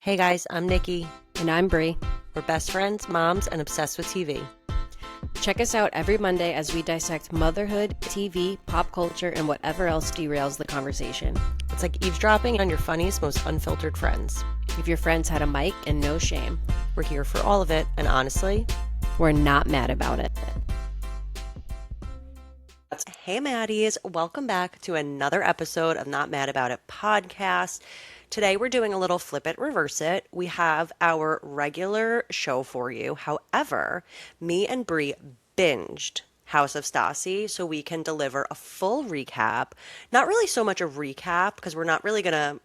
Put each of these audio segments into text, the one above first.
Hey guys, I'm Nikki. And I'm Bree. We're best friends, moms, and obsessed with TV. Check us out every Monday as we dissect motherhood, TV, pop culture, and whatever else derails the conversation. It's like eavesdropping on your funniest, most unfiltered friends. If your friends had a mic and no shame, We're here for all of it, and honestly, we're not mad about it. hey Maddies, welcome back to another episode of Not Mad About It podcast. Today we're doing a little flip it, reverse it. We have our regular show for you. However, me and Bree binged House of Stassi so we can deliver a full recap. Not really so much a recap because we're not really gonna,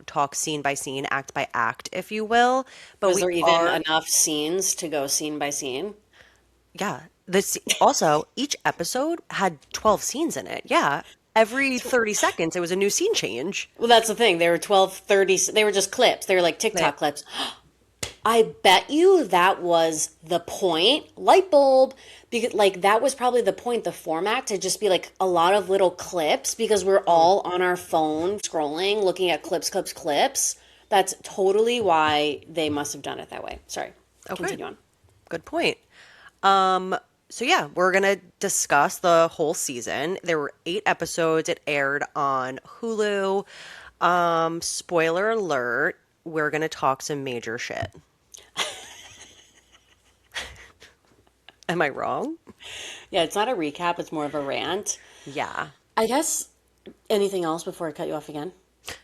talk scene by scene, act by act, if you will. But Was we there even are, enough scenes to go scene by scene? yeah. This also each episode had 12 scenes in it. Yeah. Every 30 seconds it was a new scene change. Well, that's the thing. They were 12, 30, they were just clips. They were like TikTok clips. I bet you that was the point. Light bulb. Because like that was probably the point, the format to just be like a lot of little clips because we're all on our phone scrolling, looking at clips. That's totally why they must have done it that way. Sorry. Okay. Continue on. Good point. So yeah, we're gonna discuss the whole season. There were 8 episodes. It aired on Hulu. Spoiler alert, we're gonna talk some major shit. Am I wrong? Yeah, it's not a recap, it's more of a rant. Yeah. I guess anything else before I cut you off again?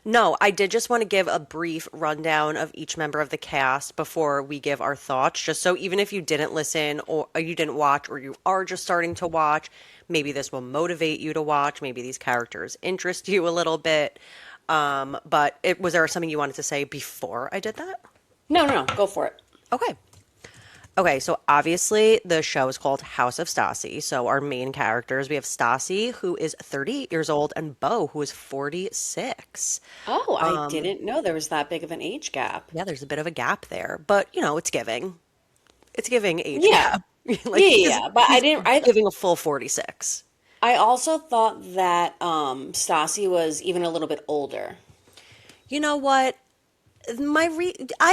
No, I did just want to give a brief rundown of each member of the cast before we give our thoughts, just so even if you didn't listen or you didn't watch or you are just starting to watch, maybe this will motivate you to watch. Maybe these characters interest you a little bit. But was there something you wanted to say before I did that? No, go for it. Okay. Okay, so obviously the show is called House of Stassi. So our main characters, we have Stassi, who is 38 years old, and Bo, who is 46. Oh, I didn't know there was that big of an age gap. Yeah, there's a bit of a gap there, but it's giving. It's giving age Yeah. gap. Like Yeah, but he's giving a full 46. I also thought that Stassi was even a little bit older. You know what? I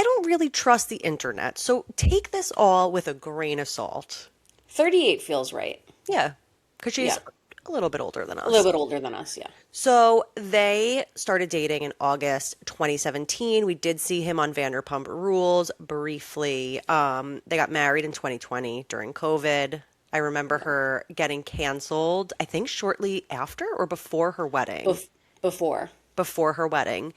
don't really trust the internet, so take this all with a grain of salt. 38 feels right. Yeah, because she's Yeah. a little bit older than A little us. bit older than us, yeah. So they started dating in August 2017. We did see him on Vanderpump Rules briefly. They got married in 2020 during COVID. I remember her getting canceled, I think shortly after or before her wedding. Bef- Before. Before her wedding.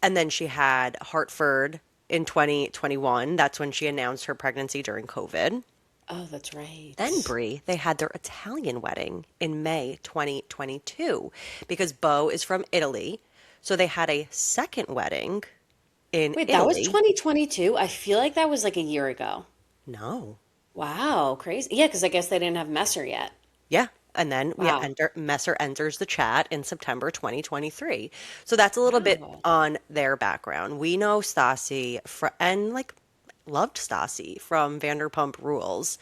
And then she had Hartford in 2021. That's when she announced her pregnancy during COVID. Oh, that's right. Then, Brie, they had their Italian wedding in May 2022 because Bo is from Italy. So they had a second wedding in Wait, that was Italy. 2022? I feel like that was like a year ago. No. Wow, crazy. Yeah, because I guess they didn't have Messer yet. Yeah. And then Wow. Messer enters the chat in September 2023. So that's a little bit Wow. on their background. We know Stassi and like loved Stassi from Vanderpump Rules.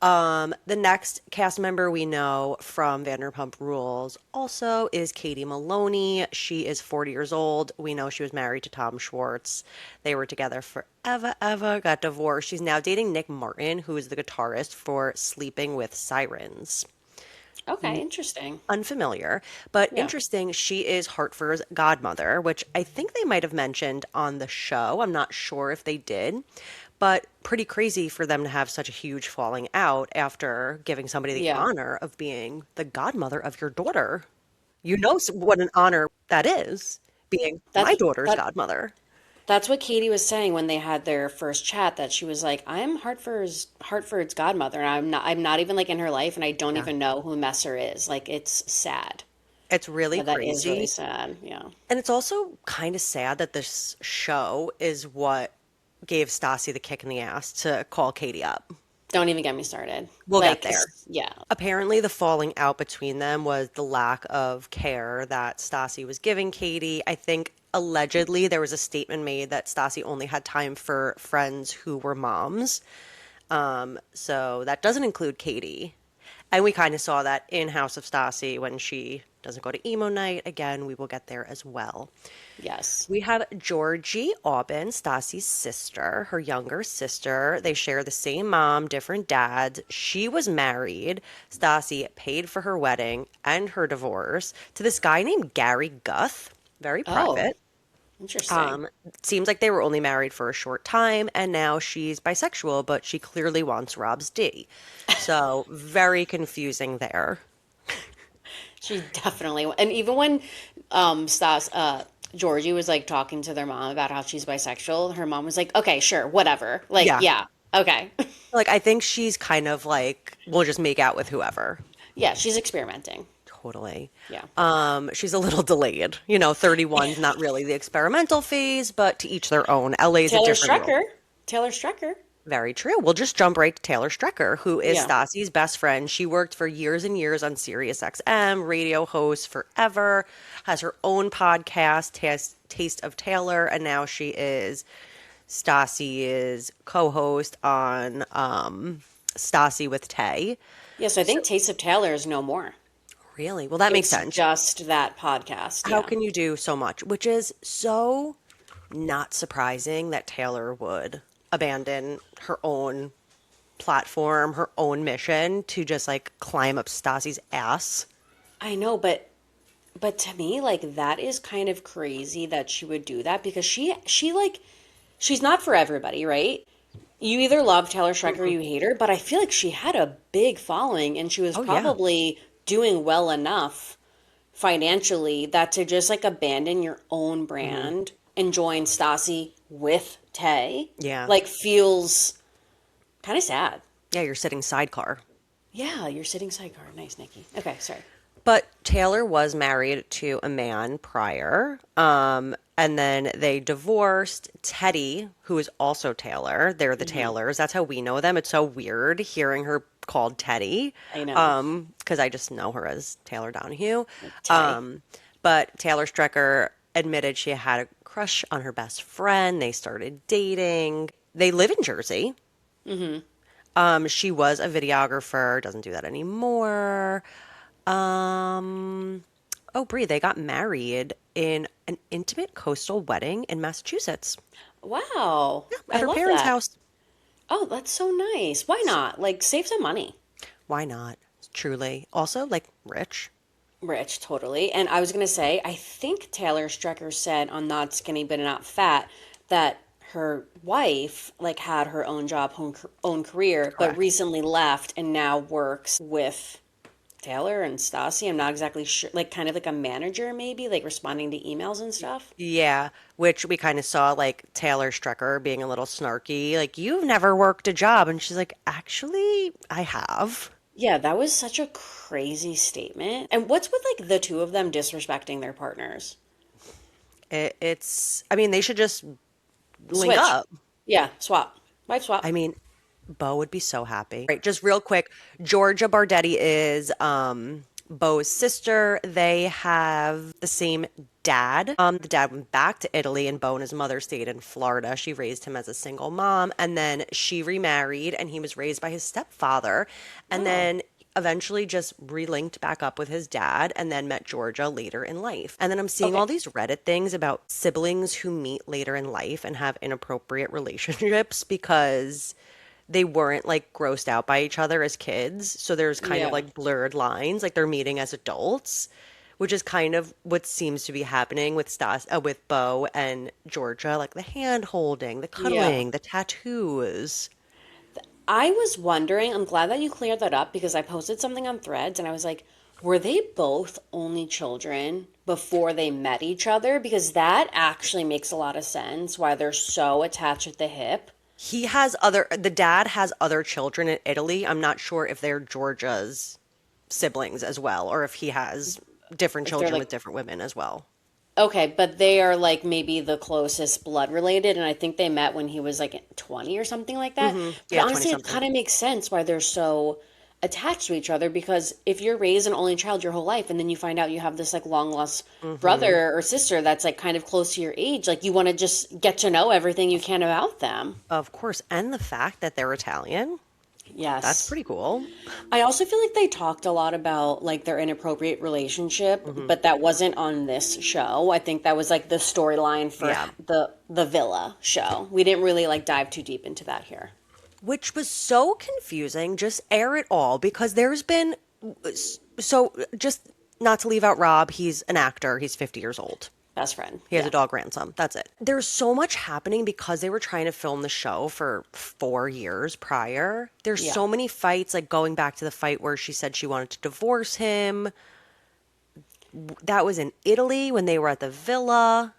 The next cast member we know from Vanderpump Rules also is Katie Maloney. She is 40 years old. We know she was married to Tom Schwartz. They were together forever, ever, got divorced. She's now dating Nick Martin, who is the guitarist for Sleeping with Sirens. Okay, interesting. Unfamiliar, but Yeah. interesting. She is Hartford's godmother, which I think they might have mentioned on the show. I'm not sure if they did, but pretty crazy for them to have such a huge falling out after giving somebody the Yeah. honor of being the godmother of your daughter. You know what an honor that is, being my That's daughter's that godmother. That's what Katie was saying when they had their first chat, that she was like, I'm Hartford's godmother, and I'm not even like in her life, and I don't Yeah. even know who Messer is. Like, it's sad. It's really That is really crazy. sad. Yeah. And it's also kind of sad that this show is what gave Stassi the kick in the ass to call Katie up. Don't even get me started. We'll get Like, there. yeah. Apparently, the falling out between them was the lack of care that Stassi was giving Katie. I think allegedly there was a statement made that Stassi only had time for friends who were moms. So that doesn't include Katie. And we kind of saw that in House of Stassi when she doesn't go to emo night. Again, we will get there as well. Yes. We have Georgie Aubin, Stassi's sister, her younger sister. They share the same mom, different dads. She was married. Stassi paid for her wedding and her divorce to this guy named Gary Guth. Very Oh, private. interesting. Seems like they were only married for a short time, and now she's bisexual, but she clearly wants Rob's D. So, very confusing there. She definitely, and even when Stas Georgie was like talking to their mom about how she's bisexual, her mom was like, "Okay, sure, whatever." Like, Yeah. yeah, okay. Like, I think she's kind of like, we'll just make out with whoever. Yeah, she's experimenting. Totally. Yeah. She's a little delayed. 31's not really the experimental phase, but to each their own. LA's a Taylor different world. Strecker. Taylor Strecker. Very true. We'll just jump right to Taylor Strecker, who is Yeah. Stassi's best friend. She worked for years and years on Sirius XM, radio host forever, has her own podcast, Taste of Taylor, and now she is Stassi's co-host on Stassi with Tay. Yeah, so I think Taste of Taylor is no more. Really? Well, that makes It's sense. just that podcast. How Yeah. can you do so much? Which is so not surprising that Taylor would abandon her own platform, her own mission to just like climb up Stassi's ass. I know, but to me, like that is kind of crazy that she would do that because she like she's not for everybody, right? You either love Taylor Strecker or you hate her, but I feel like she had a big following and she was Oh, yeah. probably doing well enough financially that to just like abandon your own brand and join Stassi with Tay, Yeah. like feels kind of sad. Yeah, you're sitting sidecar. Yeah, you're sitting sidecar. Nice, Nikki. Okay, sorry. But Taylor was married to a man prior. And then they divorced. Teddy, who is also Taylor, they're the Taylors. That's how we know them. It's so weird hearing her called Teddy. I know. Because I just know her as Taylor Donahue. Tay. But Taylor Strecker admitted she had a crush on her best friend. They started dating. They live in Jersey. She was a videographer, doesn't do that anymore. Um, oh, Brie, they got married in an intimate coastal wedding in Massachusetts Wow. at I her love parents' that. house. Oh, that's so nice. Why not? Like, save some money. Why not? Truly. Also, like, rich. Rich, totally. And I was going to say, I think Taylor Strecker said on Not Skinny But Not Fat that her wife, like, had her own job, own career, but Correct. recently left and now works with Taylor and Stassi. I'm not exactly sure. Like, kind of like a manager, maybe, like responding to emails and stuff. Yeah, which we kind of saw like Taylor Strecker being a little snarky, like, you've never worked a job. And she's like, actually, I have. Yeah, that was such a crazy statement. And what's with like the two of them disrespecting their partners? I mean, they should just link Switch. up. Yeah, swap. Wife swap. I mean, Bo would be so happy. Right, just real quick, Georgia Bardetti is Bo's sister. They have the same dad. The dad went back to Italy and Bo and his mother stayed in Florida. She raised him as a single mom and then she remarried and he was raised by his stepfather and Oh, then eventually just relinked back up with his dad and then met Georgia later in life. And then I'm seeing okay. all these Reddit things about siblings who meet later in life and have inappropriate relationships because they weren't like grossed out by each other as kids. So there's kind of Yeah. like blurred lines, like they're meeting as adults, which is kind of what seems to be happening with with Bo and Georgia, like the hand holding, the Yeah. cuddling, the tattoos. I was wondering, I'm glad that you cleared that up because I posted something on Threads and I was like, were they both only children before they met each other? Because that actually makes a lot of sense why they're so attached at the hip. The dad has other children in Italy. I'm not sure if they're Georgia's siblings as well, or if he has different If they're children like, with different women as well. okay, but they are like maybe the closest blood related. And I think they met when he was like 20 or something like that. But Yeah, 20 honestly, it something. kind of makes sense why they're so attached to each other because if you're raised an only child your whole life and then you find out you have this like long lost brother or sister that's like kind of close to your age, like you want to just get to know everything you can about them. Of course. And the fact that they're Italian. That's Yes. pretty cool. I also feel like they talked a lot about like their inappropriate relationship, Hmm. but that wasn't on this show. I think that was like the storyline for Yeah. the Villa show. We didn't really like dive too deep into that here. Which was so confusing. Just air it all because there's been so just not to leave out Rob, he's an actor. He's 50 years old. Best friend. He has a Yeah. dog ransom. That's it. There's so much happening because they were trying to film the show for 4 years prior. There's Yeah. so many fights, like going back to the fight where she said she wanted to divorce him. That was in Italy when they were at the villa.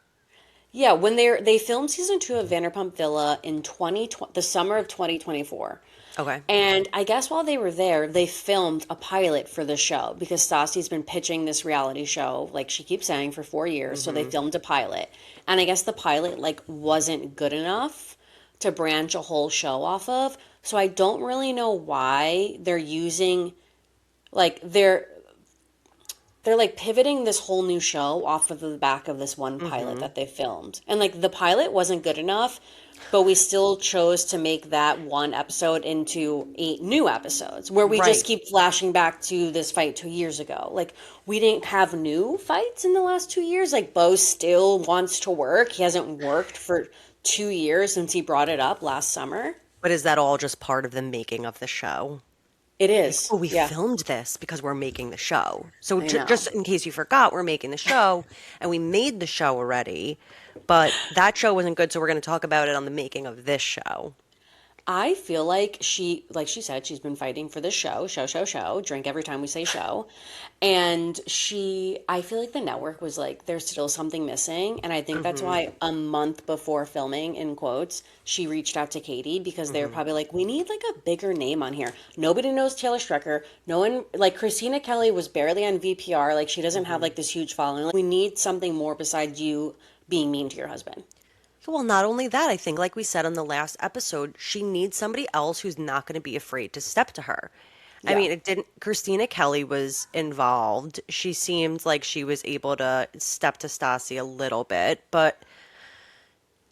Yeah, when they filmed season 2 of Vanderpump Villa in 2020, the summer of 2024. Okay. And I guess while they were there, they filmed a pilot for the show because Stassi's been pitching this reality show, like she keeps saying, for 4 years. So they Hmm. filmed a pilot. And I guess the pilot like wasn't good enough to branch a whole show off of. So I don't really know why they're using like they're like pivoting this whole new show off of the back of this one pilot Hmm. that they filmed. And like the pilot wasn't good enough, but we still chose to make that one episode into 8 new episodes where we just Right. keep flashing back to this fight 2 years ago. Like we didn't have new fights in the last 2 years. Like Bo still wants to work. He hasn't worked for 2 years since he brought it up last summer. But is that all just part of the making of the show? It Like, is. oh, we Yeah, filmed this because we're making the show. So I know. just in case you forgot, we're making the show and we made the show already, but that show wasn't good, so we're going to talk about it on the making of this show. I feel like she said, she's been fighting for this show, drink every time we say show. And I feel like the network was like, there's still something missing. And I think that's Hmm. why a month before filming, in quotes, she reached out to Katie because they were Hmm. probably like, we need like a bigger name on here. Nobody knows Taylor Strecker. No one, like Christina Kelly was barely on VPR. Like she doesn't have Hmm. like this huge following. Like, we need something more besides you being mean to your husband. Well, not only that, I think, like we said on the last episode, she needs somebody else who's not going to be afraid to step to her. I Yeah. mean, it didn't, Christina Kelly was involved. She seemed like she was able to step to Stassi a little bit, but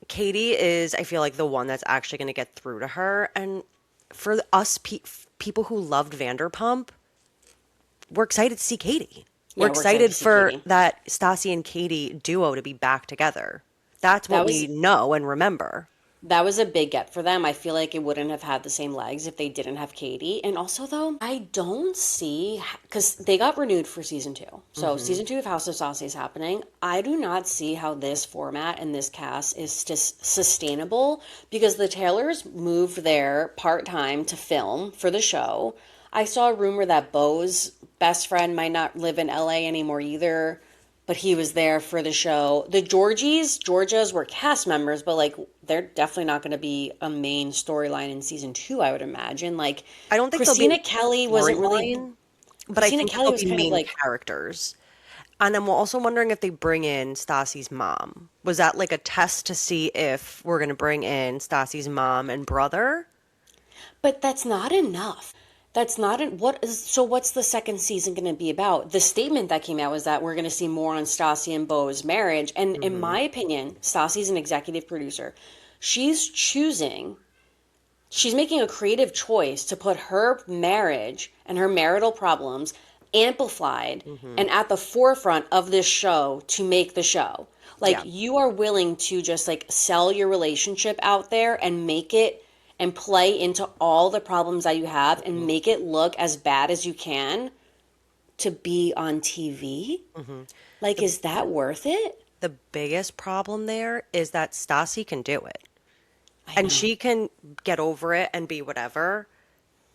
Katie is, I feel like, the one that's actually going to get through to her. And for us people who loved Vanderpump, we're excited to see Katie. We're Yeah, we're excited to excited see for Katie. that Stassi and Katie duo to be back together. That's That what we was know and remember. That was a big get for them. I feel like it wouldn't have had the same legs if they didn't have Katie. And also, though, I don't see because they got renewed for season 2. So Hmm. season 2 of House of Saucy is happening. I do not see how this format and this cast is just sustainable because the Taylors moved there part time to film for the show. I saw a rumor that Bo's best friend might not live in LA anymore either, but he was there for the show. The Georgias were cast members, but like they're definitely not going to be a main storyline in season 2, I would imagine. Like I don't think they'll be Christina Kelly wasn't really storyline, but I Christina think that Kelly they'll was be kind of main like, characters. And I'm also wondering if they bring in Stassi's mom. Was that like a test to see if we're going to bring in Stassi's mom and brother? but that's not enough. That's not in, what is so what's the second season going to be about? The statement that came out was that we're going to see more on Stassi and Bo's marriage, and in Hmm. my opinion, Stassi's an executive producer. She's choosing she's making a creative choice to put her marriage and her marital problems amplified Hmm. and at the forefront of this show to make the show. Like Yeah. you are willing to just like sell your relationship out there and make it and play into all the problems that you have and Hmm. make it look as bad as you can to be on TV? Hmm. Like, The is that worth it? the biggest problem there is that Stassi can do it. I And know. she can get over it and be whatever,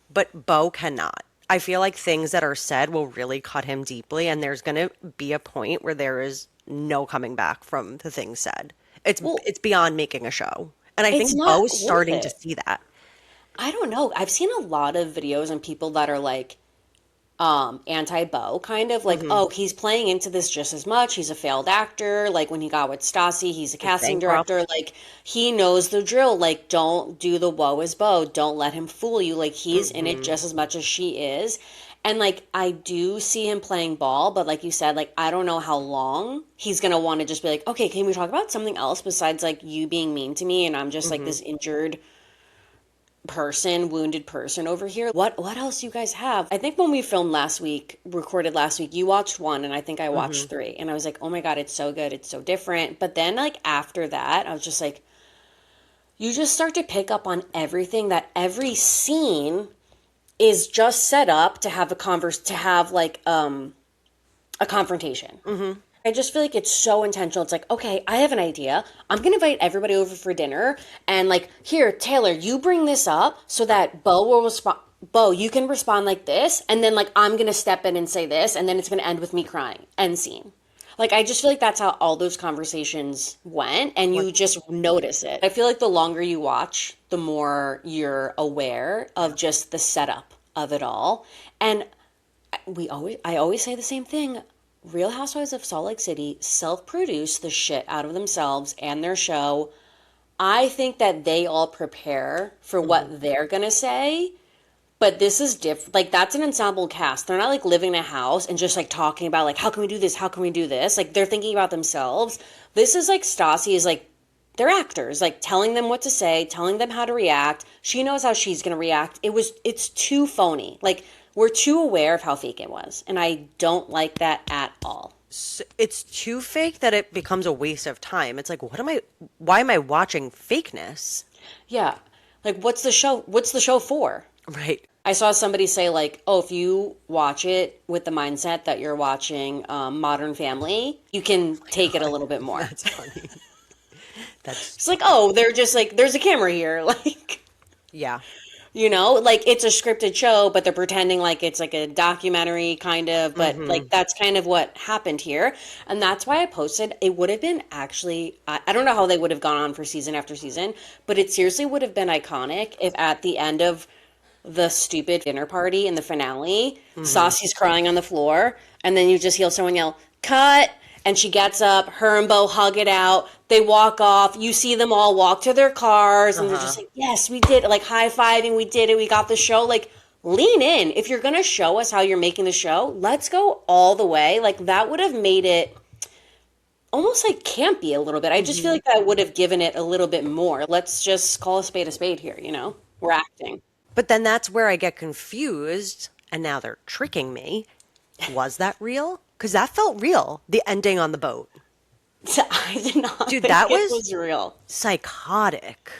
but Bo cannot. I feel like things that are said will really cut him deeply, and there's going to be a point where there is no coming back from the things said. Well, It's beyond making a show. And I it's think not Bo's worth starting to it. see that. I don't know. I've seen a lot of videos and people that are like anti-Bo, kind of like, Hmm. oh, he's playing into this just as much. He's a failed actor. Like when he got with Stassi, he's a He's casting director. bankrupt. Like he knows the drill. Like don't do the woe is Bo. Don't let him fool you. Like he's in it Hmm. just as much as she is. And like I do see him playing ball, but like you said, like I don't know how long he's gonna want to just be like, okay, can we talk about something else besides like you being mean to me and I'm just like Hmm. this injured person, wounded person over here. What else you guys have? I think when we filmed last week, recorded last week, you watched one and I think I Hmm. watched three. And I was like, oh my God, it's so good. It's so different. But then like after that, I was just like, you just start to pick up on everything that every scene is just set up to have to have like a confrontation. Hmm. I just feel like it's so intentional. It's like, okay, I have an idea. I'm gonna invite everybody over for dinner, and like, here, Taylor, you bring this up so that Bo will respond. Bo, you can respond like this, and then like I'm gonna step in and say this, and then it's gonna end with me crying. End scene. Like I just feel like that's how all those conversations went, and What? you just notice it. I feel like the longer you watch, the more you're aware Yeah. of just the setup of it all. And I always say the same thing. Real Housewives of Salt Lake City self-produce the shit out of themselves and their show. I think that they all prepare for Hmm. what they're gonna say, but this is different. Like that's an ensemble cast. They're not like living in a house and just like talking about like how can we do this? How can we do this? Like they're thinking about themselves. This is like Stassi is like they're actors, like telling them what to say, telling them how to react. She knows how she's going to react. It's too phony. Like, we're too aware of how fake it was. And I don't like that at all. It's too fake that it becomes a waste of time. It's like, why am I watching fakeness? Yeah. Like, what's the show? What's the show for? Right. I saw somebody say, like, oh, if you watch it with the mindset that you're watching Modern Family, you can take it a little bit more. That's funny. That's, It's like, oh, they're just like, there's a camera here. Like, yeah. like it's a scripted show, but they're pretending like it's like a documentary kind of, but Hmm. like that's kind of what happened here. And that's why I posted it would have been actually, I don't know how they would have gone on for season after season, but it seriously would have been iconic if at the end of the stupid dinner party in the finale, Hmm. Saucy's crying on the floor, and then you just hear someone yell, cut, and she gets up, her and Bo hug it out, they walk off, you see them all walk to their cars, and they're just Uh-huh. like, yes, we did it, like high-fiving, we did it, we got the show, like, lean in. If you're gonna show us how you're making the show, let's go all the way. Like, that would have made it almost like campy a little bit. I just feel Hmm. like that would have given it a little bit more. Let's just call a spade here, you know? We're acting. But then that's where I get confused, and now they're tricking me. Was that real? Because that felt real, the ending on the boat. I did not Dude, think that it was was real. psychotic.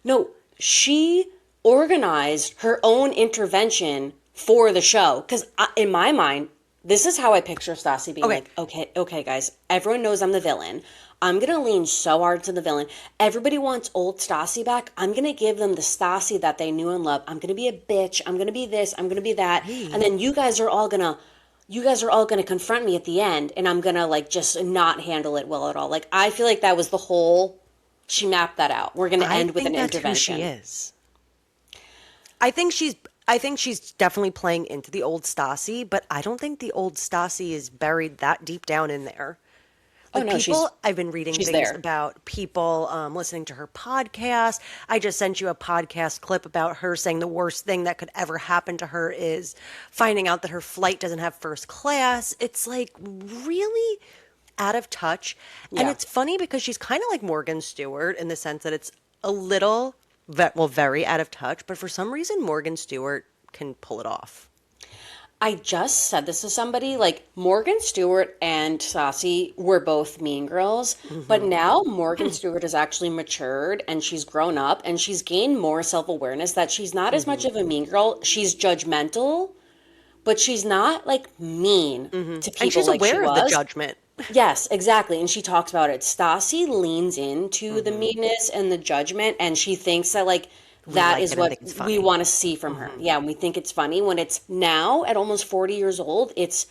No, she organized her own intervention for the show. Because in my mind, this is how I picture Stassi being Okay. like, okay, guys, everyone knows I'm the villain. I'm going to lean so hard to the villain. Everybody wants old Stassi back. I'm going to give them the Stassi that they knew and loved. I'm going to be a bitch. I'm going to be this. I'm going to be that. And Hey. then you guys are all going to confront me at the end and I'm going to like just not handle it well at all. Like I feel like that was the whole she mapped that out. We're going to I end with think an that's who she intervention. is. I think she's definitely playing into the old Stassi, but I don't think the old Stassi is buried that deep down in there. Oh Like no, people, I've been reading she's things there. about people listening to her podcast. I just sent you a podcast clip about her saying the worst thing that could ever happen to her is finding out that her flight doesn't have first class. It's like really out of touch. And Yeah. it's funny because she's kind of like Morgan Stewart in the sense that it's a little, well, very out of touch, but for some reason, Morgan Stewart can pull it off. I just said this to somebody like Morgan Stewart and Stassi were both mean girls, but Hmm. now Morgan Stewart has actually matured and she's grown up and she's gained more self-awareness that she's not as Hmm. much of a mean girl. She's judgmental, but she's not like mean Hmm. to And people she's like she aware of the was. judgment. Yes, exactly. And she talks about it. Stassi leans into the Hmm. meanness and the judgment, and she thinks that, like, We that like is it and what think it's we funny. want to see from her. Hmm. Yeah, and we think it's funny when it's now at almost 40 years old. It's,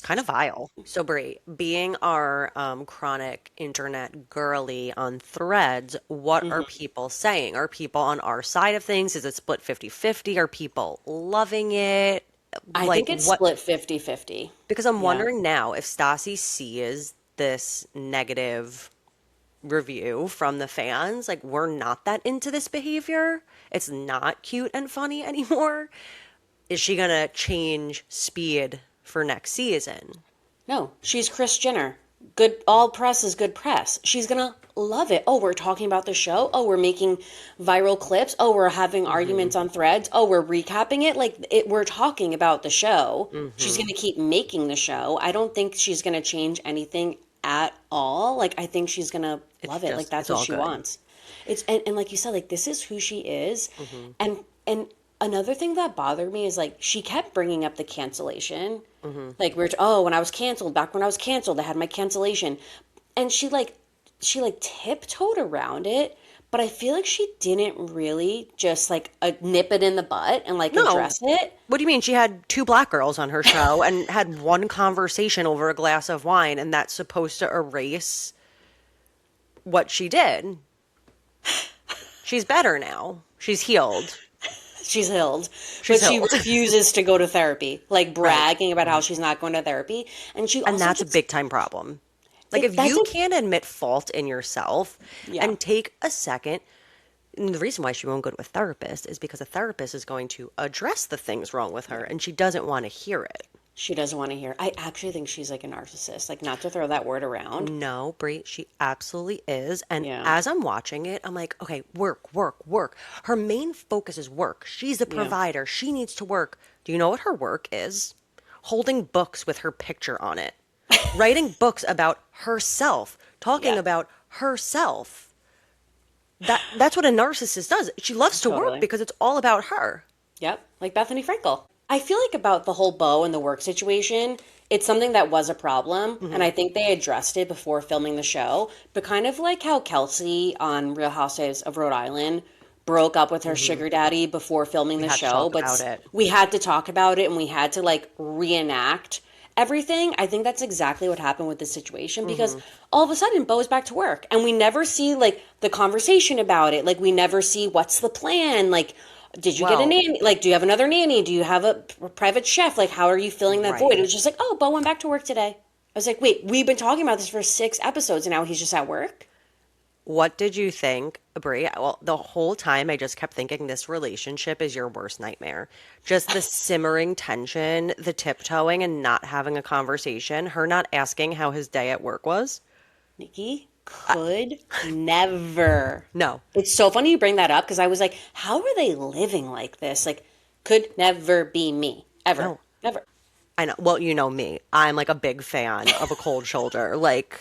Kind of vile. So, Brie, being our chronic internet girly on threads, what are mhm. people saying? Are people on our side of things? Is it split 50-50? Are people loving it? I Like, think it's what? split 50-50. Because I'm Yeah. wondering now if Stassi sees this negative review from the fans, like, we're not that into this behavior. It's not cute and funny anymore. Is she gonna change speed for next season? No, she's Kris Jenner. Good, all press is good press. She's gonna love it. Oh, we're talking about the show. Oh, we're making viral clips. Oh, we're having arguments on threads. Oh, we're recapping it. We're talking about the show. She's going Mm-hmm. to keep making the show. I don't think she's going to change anything at all. Like, I think she's going to It's love it. Like, just, that's it's what all she good. wants. And like you said, like, this is who she is. Mm-hmm. And another thing that bothered me is like, she kept bringing up the cancellation. Mm-hmm. Like, oh, when I was canceled, back when I was canceled, I had my cancellation. And she like tiptoed around it, but I feel like she didn't really just like nip it in the butt and like No. address it. What do you mean? She had two black girls on her show and had one conversation over a glass of wine, and that's supposed to erase what she did. She's better now. She's healed. She's healed, She's but she healed. refuses to go to therapy, like Right. bragging about how she's not going to therapy. And she And also that's a just big time problem. Like, it if that's you a can't admit fault in yourself yeah. and take a second, and the reason why she won't go to a therapist is because a therapist is going to address the things wrong with her, and she doesn't want to hear it. She doesn't want to hear. I actually think she's like a narcissist, like not to throw that word around. No, Brie, she absolutely is. And Yeah. as I'm watching it, I'm like, okay, work, work, work. Her main focus is work. She's a Yeah. provider. She needs to work. Do you know what her work is? Holding books with her picture on it, writing books about herself, talking Yeah. about herself. That's what a narcissist does. She loves to work Totally. because it's all about her. Yep, like Bethany Frankel. I feel like about the whole Bo and the work situation, it's something that was a problem, and Hmm. I think they addressed it before filming the show. But kind of like how Kelsey on Real Housewives of Rhode Island broke up with her Hmm. sugar daddy before filming We the had to show, talk but about it. we had to talk about it and we had to like reenact everything. I think that's exactly what happened with this situation because Hmm. all of a sudden Bo is back to work and we never see like the conversation about it. Like we never see what's the plan. Like, did you get a Well, nanny? Like, do you have another nanny? Do you have a private chef? Like, how are you filling that void? It right. was just like, oh, Bo went back to work today. I was like, wait, we've been talking about this for 6 episodes and now he's just at work? What did you think, Brie? Well, the whole time I just kept thinking this relationship is your worst nightmare. Just the simmering tension, the tiptoeing and not having a conversation, her not asking how his day at work was. Nikki could never. No, It's so funny you bring that up because I was like, how are they living like this? Like, could never be me. Ever. no. Never. I know. Well, you know me. I'm like a big fan of a cold shoulder. Like,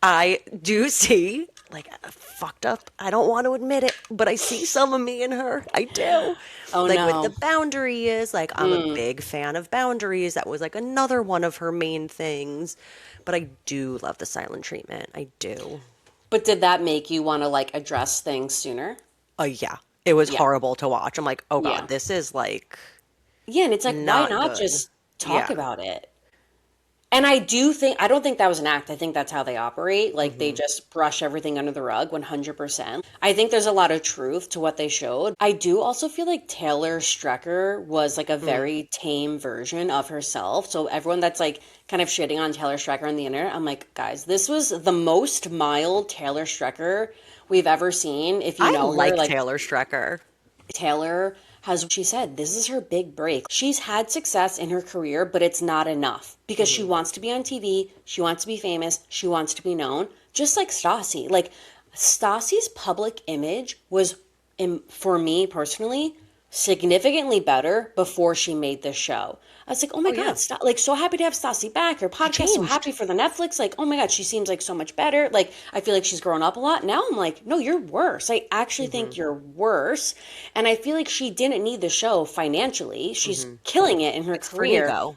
I do see, like, fucked up. I don't want to admit it, but I see some of me in her. I do. Oh Like, with the no. boundaries, like, I'm a big fan of boundaries. That was like another one of her main things. But I do love the silent treatment. I do. But did that make you want to like address things sooner? Oh, yeah. It was Yeah. horrible to watch. I'm like, oh God, Yeah. this is like Yeah, and it's like, why not not good. just talk Yeah. about it? And I don't think that was an act. I think that's how they operate. Like they Hmm. just brush everything under the rug 100%. I think there's a lot of truth to what they showed. I do also feel like Taylor Strecker was like a very tame version of herself. So everyone that's like kind of shitting on Taylor Strecker on the internet, I'm like, guys, this was the most mild Taylor Strecker we've ever seen. If you I know her, like like Taylor Strecker. Taylor has, she said, this is her big break. She's had success in her career, but it's not enough because she Hmm. wants to be on TV, she wants to be famous, she wants to be known, just like Stassi. Like, Stassi's public image was, for me personally, significantly better before she made this show. I was like, oh my Oh, God, yeah. like so happy to have Stassi back. Her She podcast, so changed. happy for the Netflix. Like, oh my God, she seems like so much better. Like, I feel like she's grown up a lot. Now I'm like, no, you're worse. I actually Hmm. think you're worse. And I feel like she didn't need the show financially. She's Hmm. killing it in her It's for career. ego.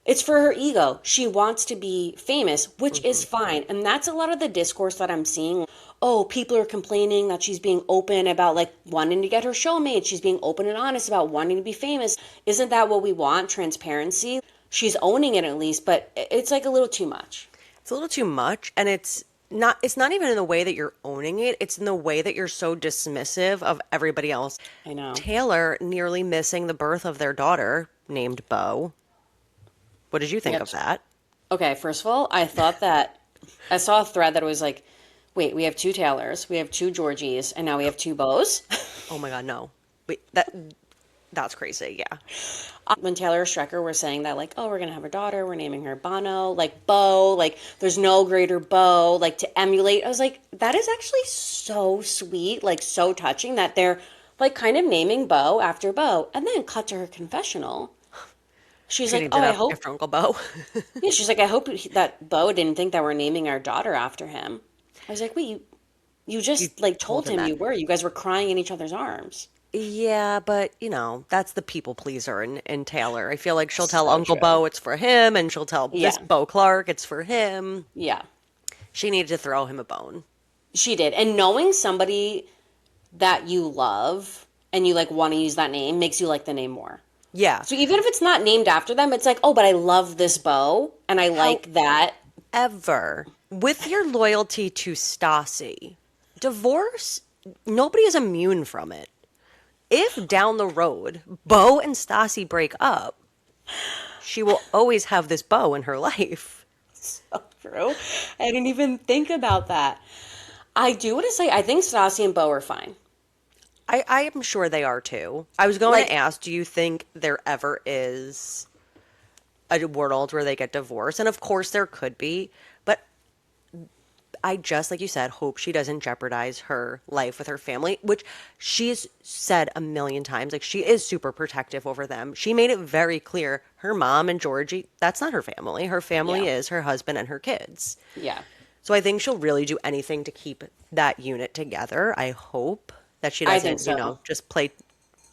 It's for her ego. She wants to be famous, which is Hmm. fine. And that's a lot of the discourse that I'm seeing. Oh, people are complaining that she's being open about like wanting to get her show made. She's being open and honest about wanting to be famous. Isn't that what we want? Transparency. She's owning it at least, but it's like a little too much. It's a little too much, and it's not even in the way that you're owning it, it's in the way that you're so dismissive of everybody else. I know. Taylor nearly missing the birth of their daughter named Bo. What did you think Yep. of that? Okay, first of all, I thought that I saw a thread that was like, wait, we have two Taylors, we have two Georgies, and now we have two Bows. Oh my God, no. Wait, that That's crazy. Yeah. When Taylor Strecker were saying that, like, oh, we're gonna have a daughter, we're naming her Bono, like Bo, like there's no greater Bo, like to emulate. I was like, that is actually so sweet, like so touching that they're like kind of naming Bo after Bo. And then cut to her confessional. She's She like, named oh, it I hope, after Uncle Bo. yeah, she's like, I hope that Bo didn't think that we're naming our daughter after him. I was like, wait, you You just like told told him him that. you were. You guys were crying in each other's arms. Yeah, but that's the people pleaser in Taylor. I feel like she'll tell So Uncle true. Bo it's for him, and she'll tell this Yeah. Bo Clark it's for him. Yeah. She needed to throw him a bone. She did. And knowing somebody that you love and you like want to use that name makes you like the name more. Yeah. So even if it's not named after them, it's like, oh, but I love this bow and I like that. However, with your loyalty to Stassi, divorce, nobody is immune from it. If down the road Bo and Stassi break up, she will always have this Bo in her life. So true. I didn't even think about that. I do want to say, I think Stassi and Bo are fine. I am sure they are too. I was going to Like, ask, do you think there ever is a world where they get divorced? And of course there could be, but I just, like you said, hope she doesn't jeopardize her life with her family, which she's said a million times. Like, she is super protective over them. She made it very clear her mom and Georgie, that's not her family. Her family yeah, is her husband and her kids. yeah. So I think she'll really do anything to keep that unit together. I hope that she I think doesn't, so. just play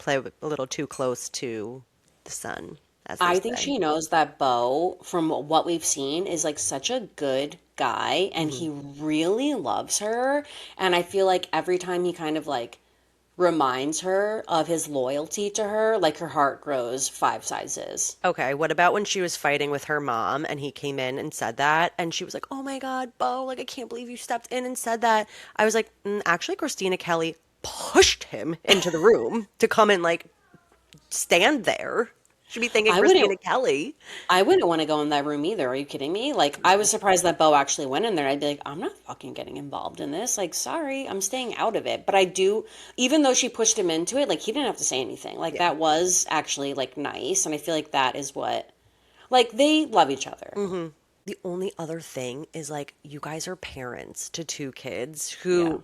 a little too close to the sun, as they I think say. she knows that Bo, from what we've seen, is like such a good guy and Hmm. he really loves her. And I feel like every time he kind of like reminds her of his loyalty to her, like her heart grows 5 sizes. Okay, what about when she was fighting with her mom and he came in and said that and she was like, "Oh my God, Bo, like I can't believe you stepped in and said that." I was like, Actually, Christina Kelly pushed him into the room to come and like stand there." Should be thanking I wouldn't Christina Kelly. I wouldn't want to go in that room either. Are you kidding me? Like I was surprised that Bo actually went in there. I'd be like, I'm not fucking getting involved in this. Like, sorry, I'm staying out of it. But I do, even though she pushed him into it, like he didn't have to say anything. Like Yeah. that was actually like nice. And I feel like that is what like they love each other. The only other thing is like you guys are parents to two kids Yeah. who,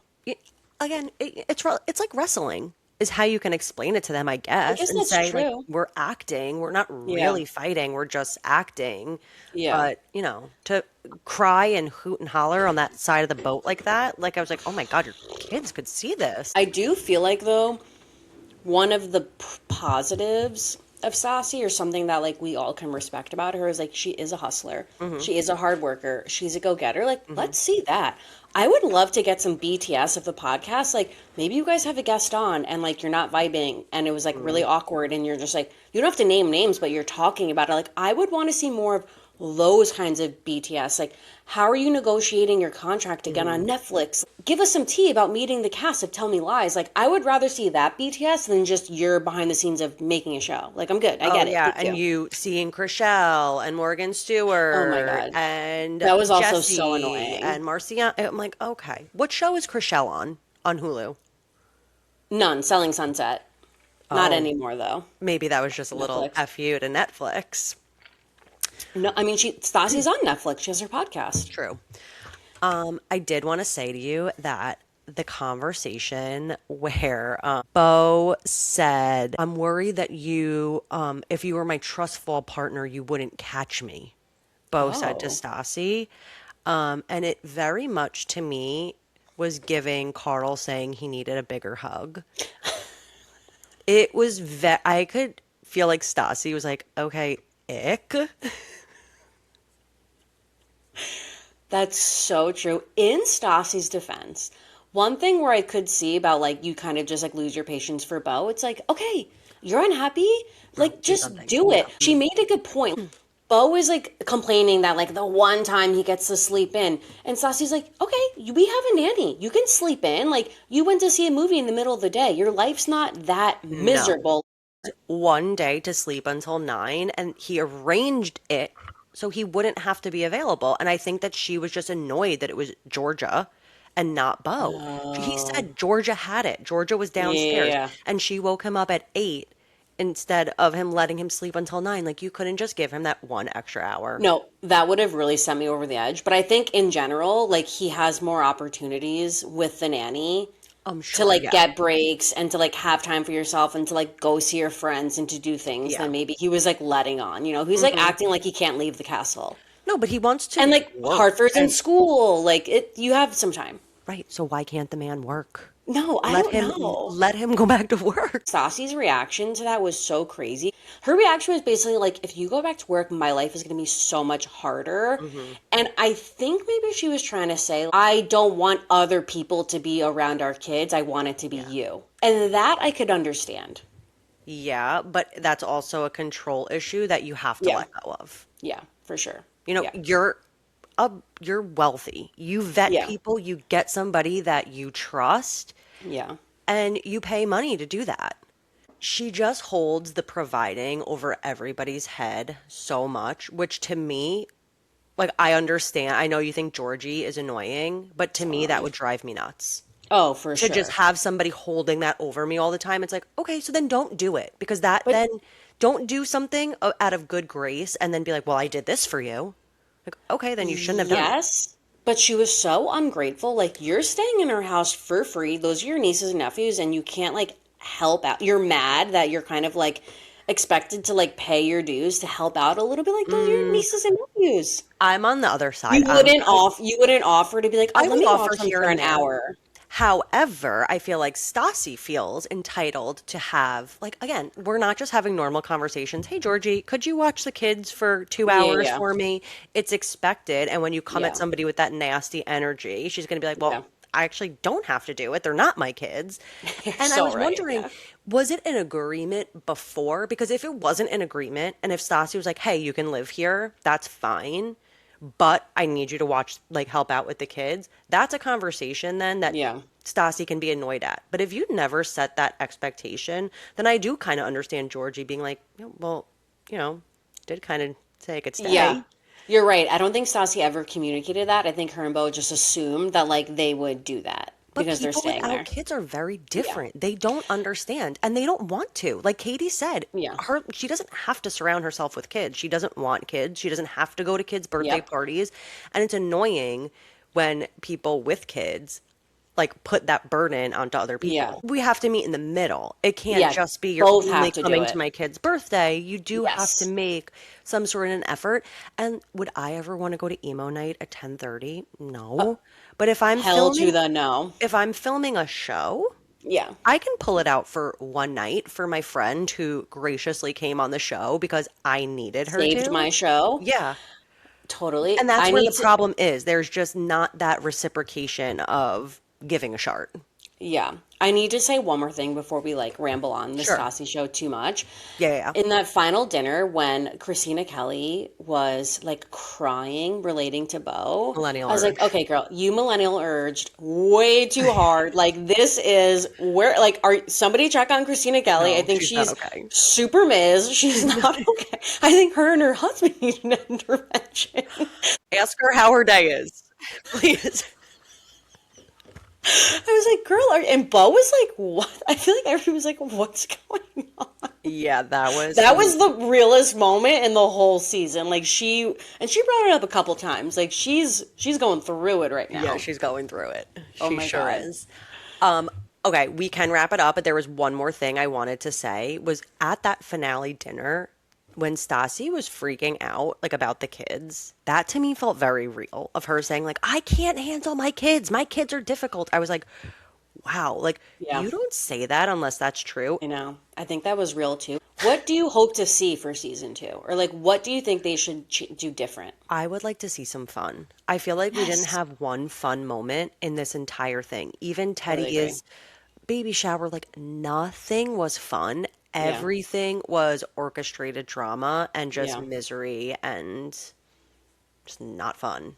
again, it's like wrestling is how you can explain it to them, I I guess, guess and that's say like true. we're acting, we're not Yeah. really fighting, we're just acting. Yeah. But to cry and hoot and holler on that side of the boat like that, like I was like, oh my God, your kids could see this. I do feel like though one of the positives of Sassy or something that like we all can respect about her is like she is a hustler. Hmm. She is a hard worker. She's a go-getter. Like Hmm. let's see that. I would love to get some BTS of the podcast. Like maybe you guys have a guest on and like you're not vibing and it was like really awkward and you're just like you don't have to name names but you're talking about it. Like I would want to see more of those kinds of BTS. Like how are you negotiating your contract again Hmm. on Netflix? Give us some tea about meeting the cast of Tell Me Lies. Like, I would rather see that BTS than just your behind the scenes of making a show. Like, I'm good. I Oh get it. yeah, Thank and you. you seeing Chriselle and Morgan Oh my Stewart God. and That was also so Jesse annoying. and Marcia. I'm like, okay, what show is Chriselle on Hulu? None. Selling Sunset. Not Oh, anymore, though. maybe that was just a little Netflix. fu to Netflix. No, I mean, Stassi's on Netflix. She has her podcast. True. I did want to say to you that the conversation where Bo said, "I'm worried that if you were my trust fall partner, you wouldn't catch me." Bo said to Oh. Stassi. And it very much to me was giving Carl saying he needed a bigger hug. It was I could feel like Stassi was like, okay, ick. That's so true. In Stassi's defense, one thing where I could see about like you kind of just like lose your patience for Bo, it's like, okay, you're unhappy, Bro, like do just something. do Yeah. it. She made a good point. Bo is like complaining that like the one time he gets to sleep in, and Stassi's like, okay, we have a nanny. You can sleep in. Like you went to see a movie in the middle of the day. Your life's not that No. miserable. One day to sleep until 9, and he arranged it so he wouldn't have to be available. And I think that she was just annoyed that it was Georgia and not Bo. He Oh, said Georgia had it. Georgia was downstairs, yeah. and she woke him up at 8 instead of him letting him sleep until 9. Like, you couldn't just give him that 1 extra hour. No, that would have really sent me over the edge. But I think in general, like he has more opportunities with the nanny I'm to sure, like yeah. get breaks and to like have time for yourself and to like go see your friends and to do things Yeah. than maybe he was like letting on. You know, he's like Hmm. acting like he can't leave the castle. No, but he wants And to like work. Hartford's in And school, like it you have some time. right, so why can't the man work? No, I Let don't him know. let him go back to work. Stassi's reaction to that was so crazy. Her reaction was basically like, if you go back to work, my life is going to be so much harder. Hmm. And I think maybe she was trying to say, I don't want other people to be around our kids. I want it to be Yeah. you. And that I could understand. Yeah, but that's also a control issue that you have to Yeah. let go of. Yeah, for sure. You know, Yeah. you're wealthy. You vet Yeah. people, you get somebody that you trust, Yeah. and you pay money to do that. She just holds the providing over everybody's head so much, which to me, like, I understand. I know you think Georgie is annoying, but to So me, that annoying. would drive me nuts. Oh, for To just sure. have somebody holding that over me all the time. It's like, okay, so then don't do it, because that But then don't do something out of good grace and then be like, well, I did this for you. Like, okay, then you shouldn't have done it. yes, but she was so ungrateful. Like, you're staying in her house for free. Those are your nieces and nephews, and you can't, like, help out. You're mad that you're kind of, like, expected to, like, pay your dues to help out a little bit. Like, those are your Mm, nieces and nephews. I'm on the other side. You wouldn't offer to be like, oh, I let would me offer watch them here for and an there. hour. However, I feel like Stassi feels entitled to have, like, again, we're not just having normal conversations. Hey, Georgie, could you watch the kids for two Yeah, hours yeah, for me? It's expected. And when you come at yeah, somebody with that nasty energy, she's going to be like, well, yeah. I actually don't have to do it. They're not my kids. You're And I so was right. wondering, Yeah. was it an agreement before? Because if it wasn't an agreement, and if Stassi was like, hey, you can live here, that's fine, but I need you to watch, like, help out with the kids, that's a conversation then that Yeah. Stassi can be annoyed at. But if you never set that expectation, then I do kind of understand Georgie being like, "Yeah, well, you know, did kind of say I could Yeah. stay." You're right. I don't think Stassi ever communicated that. I think her and Bo just assumed that like they would do that But because they're people staying without there. kids are very Yeah. different. They don't understand and they don't want to. Like Katie said, Yeah. she doesn't have to surround herself with kids. She doesn't want kids. She doesn't have to go to kids' birthday Yep. parties. And it's annoying when people with kids like put that burden onto other Yeah. people. We have to meet in the middle. It can't Yeah. just be you're Both only have to do coming to it. my kid's birthday. You do have to Yes. make some sort of an effort. And would I ever want to go to emo night at 10:30? No. But Hell to the no. if I'm filming a show, Yeah. I can pull it out for one night for my friend who graciously came on the show because I needed her Saved to. my show. Yeah. Totally. And that's I where the need to. problem is. There's just not that reciprocation of giving a shart. Yeah. I need to say one more thing before we like ramble on the Sure. Stassi show too much. Yeah, yeah, yeah. In that final dinner when Christina Kelly was like crying relating to Bo, Millennial I was like, urge. okay, girl, you millennial urged way too hard. Like this is where like are somebody check on Christina Kelly. I No, think she's not she's okay. super Ms. She's not okay. I think her and her husband need an intervention. Ask her how her day is, please. I was like, girl, and Bo was like, what? I feel like everyone was like, what's going on? Yeah, that was That some. was the realest moment in the whole season. Like she brought it up a couple times. Like she's going through it right Yeah, now. she's going through it. Oh She my sure God. is. Um, okay, we can wrap it up, but there was one more thing I wanted to say was at that finale dinner when Stassi was freaking out like about the kids. That to me felt very real of her saying like I can't handle my kids. My kids are difficult. I was like, wow, like Yeah, you don't say that unless that's true. I know. I think that was real too. What do you hope to see for season two? Or like what do you think they should do different? I would like to see some fun. I feel like we didn't Yes. have one fun moment in this entire thing. Even Totally agree. Teddy's baby shower, like nothing was fun. Yeah. Everything was orchestrated drama and just Yeah. misery and just not fun.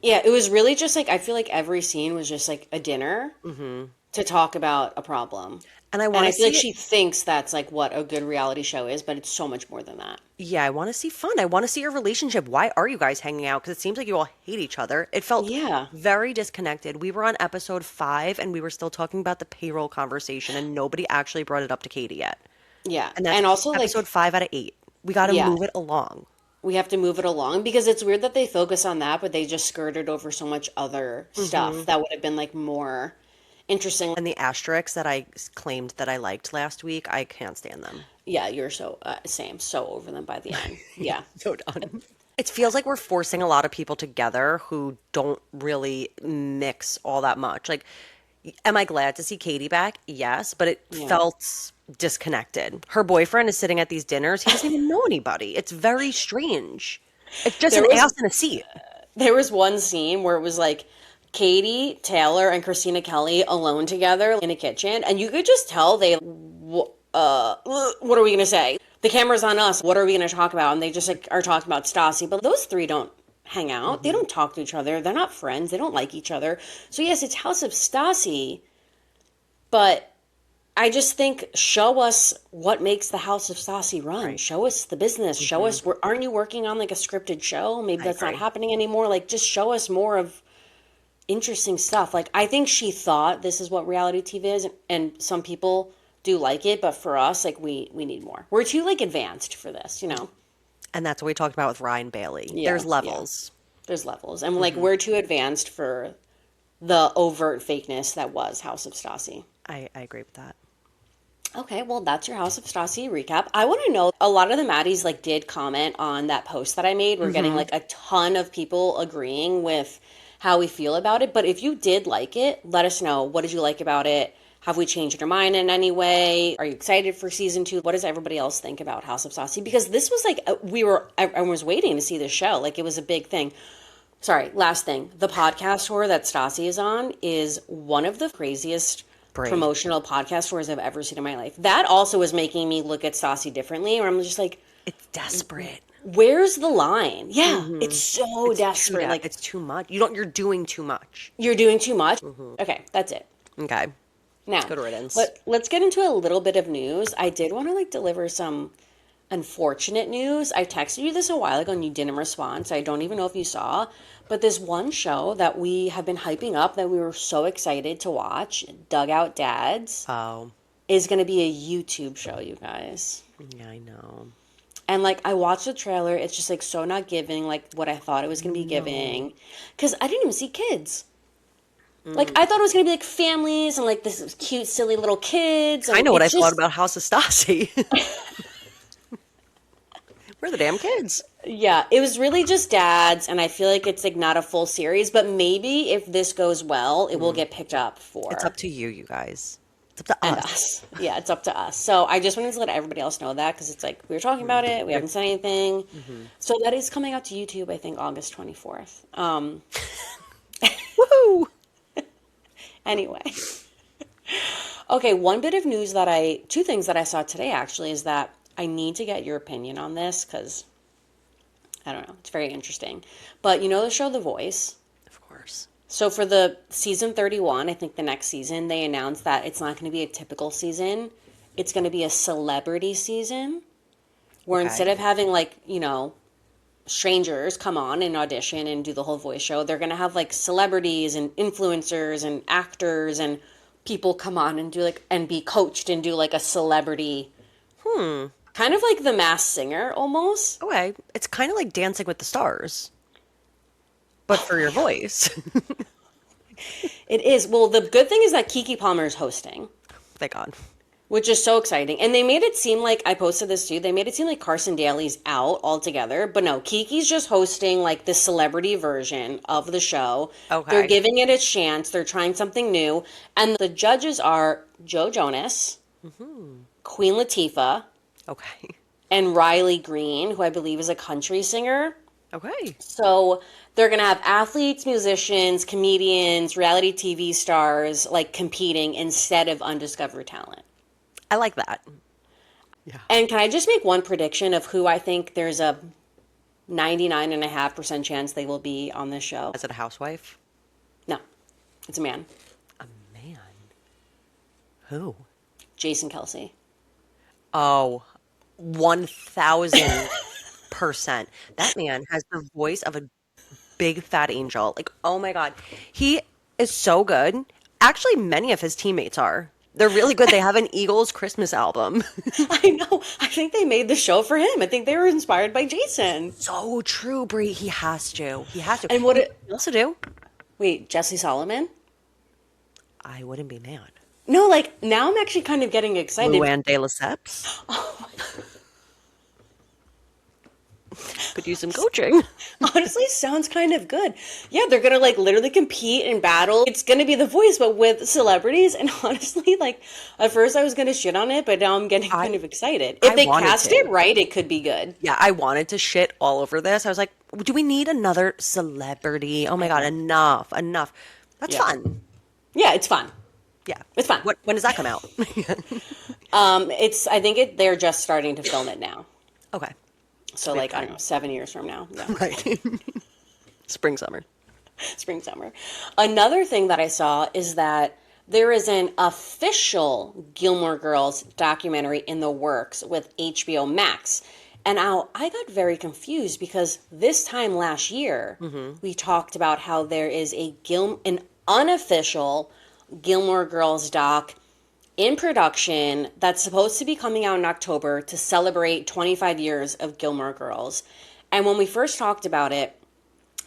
Yeah, it was really just like I feel like every scene was just like a dinner Hmm. to talk about a problem. And I And want I to feel like see it. she thinks that's like what a good reality show is, but it's so much more than that. Yeah, I want to see fun. I want to see your relationship. Why are you guys hanging out? Because it seems like you all hate each other. It felt Yeah. very disconnected. We were on episode 5 and we were still talking about the payroll conversation and nobody actually brought it up to Katie yet. Yeah. And that's And also, episode like, 5 out of 8. We got to yeah, move it along. we have to move it along because it's weird that they focus on that, but they just skirted over so much other stuff Hmm. that would have been like more interesting. And the asterisks that I claimed that I liked last week, I can't stand them. Yeah, you're so same, so over them by the end. Yeah. So done. It feels like we're forcing a lot of people together who don't really mix all that much. Like, am I glad to see Katie back? Yes, but it Yeah. felt disconnected. Her boyfriend is sitting at these dinners. He doesn't even know anybody. It's very strange. It's just There an was ass in a seat. there was one scene where it was like Katie, Taylor, and Christina Kelly alone together in a kitchen, and you could just tell what are we gonna say? The camera's on us. What are we gonna talk about? And they just like are talking about Stassi, but those three don't hang out. They Hmm. don't talk to each other. They're not friends. They don't like each other. So yes, it's House of Stassi, but I just think show us what makes the House of Stassi run. Right. Show us the business. Show Hmm. us where aren't you working on like a scripted show? Maybe I that's not agree. happening anymore. Like just show us more of interesting stuff. Like I think she thought this is what reality TV is, and some people do like it, but for us, like we need more. We're too like advanced for this, you know? And that's what we talked about with Ryan Bailey. Yeah, There's yeah. levels. There's levels, and like Hmm. we're too advanced for the overt fakeness that was House of Stassi. I agree with that. Okay, well, that's your House of Stassi recap. I want to know a lot of the Maddies like did comment on that post that I made. We're getting Hmm. like a ton of people agreeing with how we feel about it. But if you did like it, let us know. What did you like about it? Have we changed our mind in any way? Are you excited for season 2? What does everybody else think about House of Stassi? Because this was like everyone was waiting to see the show. Like it was a big thing. Sorry, last thing. The podcast tour that Stassi is on is one of the craziest Brie. promotional podcast tours I've ever seen in my life. That also is making me look at Stassi differently, where I'm just like, It's desperate. where's the line? Yeah, Hmm. it's so It's too desperate. Like, it's too much. You're doing too much. you're doing too much. Hmm. Okay, that's it. Okay. Now, Good riddance. let's get into a little bit of news. I did want to like deliver some unfortunate news. I texted you this a while ago and you didn't respond, so I don't even know if you saw. But this one show that we have been hyping up that we were so excited to watch, Dugout Dads, Oh, is going to be a YouTube show, you guys. yeah, I know. And like I watched the trailer, it's just like so not giving like what I thought it was going to be No. giving. Because I didn't even see kids. Like Mm. I thought it was going to be like families and like this cute, silly little kids. I And know what I it's thought just, about House of Stassi. We're the damn kids. yeah, it was really just dads. And I feel like it's like not a full series, but maybe if this goes well, it will Mm. get picked up It's up for to you, you guys. It's up to and us. us. Yeah, it's up to us. So I just wanted to let everybody else know that because it's like we were talking about it, we haven't said anything. Mm-hmm. So that is coming out to YouTube, I think August 24th. Woohoo! Anyway. Okay, two things that I saw today actually is that I need to get your opinion on this because I don't know, it's very interesting. But you know the show The Voice? Of course. So for the season 31, I think the next season, they announced that it's not going to be a typical season. It's going to be a celebrity season where instead Okay. of having like, you know, strangers come on and audition and do the whole voice show, they're going to have like celebrities and influencers and actors and people come on and do like and be coached and do like a celebrity Hmm. kind of like the Masked Singer almost. Okay. It's kind of like Dancing with the Stars, but for your voice. It is. Well, the good thing is that Kiki Palmer is hosting, Thank God. which is so exciting. And they made it seem like I posted this too. They made it seem like Carson Daly's out altogether, but no, Kiki's just hosting like the celebrity version of the show. They're Okay. giving it a chance. They're trying something new, and the judges are Joe Jonas, Queen Latifah, Okay. and Riley Green, who I believe is a country singer. Okay. So they're going to have athletes, musicians, comedians, reality TV stars like competing instead of undiscovered talent. I like that. Yeah. And can I just make one prediction of who I think there's a 99.5% chance they will be on this show? Is it a housewife? No, it's a man. A man. Who? Jason Kelsey. Oh, 1000%. That man has the voice of a big fat angel. Like, oh my God. He is so good. Actually, many of his teammates are. They're really good. They have an Eagles Christmas album. I know. I think they made the show for him. I think they were inspired by Jason. So true, Brie. He has to. He has to. And You what know it, what else to do? wait, Jesse Solomon? I wouldn't be mad. No, like now I'm actually kind of getting excited. Luann de Lesseps could use some coaching. Honestly, sounds kind of good. Yeah, they're gonna like literally compete and battle. It's gonna be The Voice, but with celebrities. And honestly, like at first I was gonna shit on it, but now I'm getting kind I of excited. If I they wanted cast to. it right, it could be good. Yeah, I wanted to shit all over this. I was like, do we need another celebrity? Oh my God, enough, enough. That's Yeah, fun. yeah, it's fun. Yeah. It's fun. When does that come out? It's I think they're just starting to film it now. Okay. So like I don't know, 7 years from now. Yeah. Right. Spring, summer. Spring, summer. Another thing that I saw is that there is an official Gilmore Girls documentary in the works with HBO Max. And now I got very confused because this time last year we talked about how there is an unofficial Gilmore Girls doc in production that's supposed to be coming out in October to celebrate 25 years of Gilmore Girls. And when we first talked about it,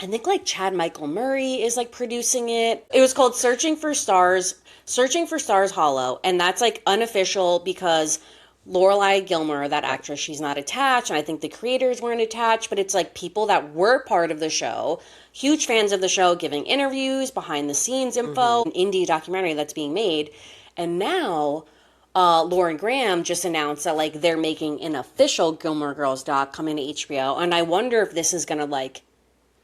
I think like Chad Michael Murray is like producing it. It was called Searching for Stars Hollow, and that's like unofficial because Lorelai Gilmore, that actress, she's not attached, and I think the creators weren't attached, but it's like people that were part of the show, huge fans of the show, giving interviews, behind the scenes info, an indie documentary that's being made, and now Lauren Graham just announced that like they're making an official Gilmore Girls doc coming to HBO, and I wonder if this is gonna like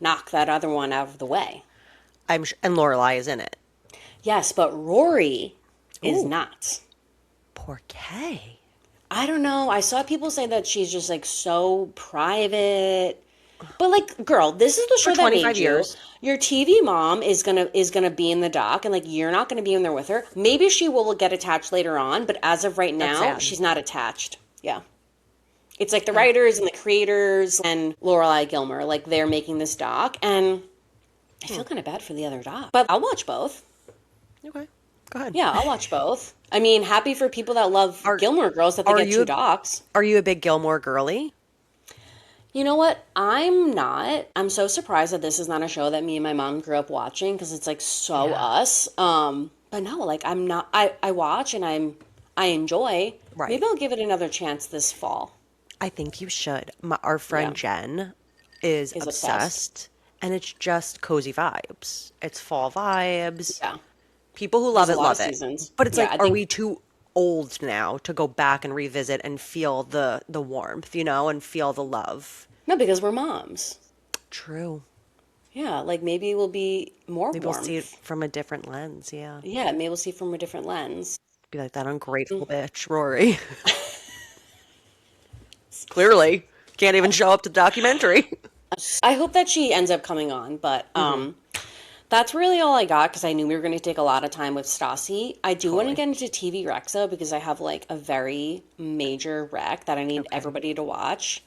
knock that other one out of the way. And Lorelai is in it. Yes, but Rory is Ooh. not. Poor Kay. I don't know. I saw people say that she's just like so private. But like, girl, this is the show For that 25 made you. years. Your TV mom is gonna be in the doc, and like you're not gonna be in there with her. Maybe she will get attached later on, but as of right That's now, sad. she's not attached. Yeah. It's like the writers and the creators and Lorelai Gilmore, like they're making this doc, and I feel kind of bad for the other doc. But I'll watch both. Okay. Go ahead. Yeah, I'll watch both. I mean, happy for people that love Gilmore Girls that they are get you two a- docs. Are you a big Gilmore girly? You know what? I'm not. I'm so surprised that this is not a show that me and my mom grew up watching because it's like so Yeah. us. But no, like I'm not. I watch and I enjoy. Right. Maybe I'll give it another chance this fall. I think you should. Our friend Yeah. Jen is Is obsessed, and it's just cozy vibes. It's fall vibes. Yeah. People who love There's it a lot love of it. seasons. But it's Yeah, like, I are think we too old now to go back and revisit and feel the warmth, and feel the love? no, because we're moms. True. Yeah, like maybe we'll be more Maybe we'll see it warmth. from a different lens. Yeah. Yeah, maybe we'll see from a different lens. Be like that ungrateful bitch, Rory. Clearly. Can't even show up to the documentary. I hope that she ends up coming on, but that's really all I got because I knew we were going to take a lot of time with Stassi. I do want to get into TV Rexa because I have like a very major rec that I need everybody to watch.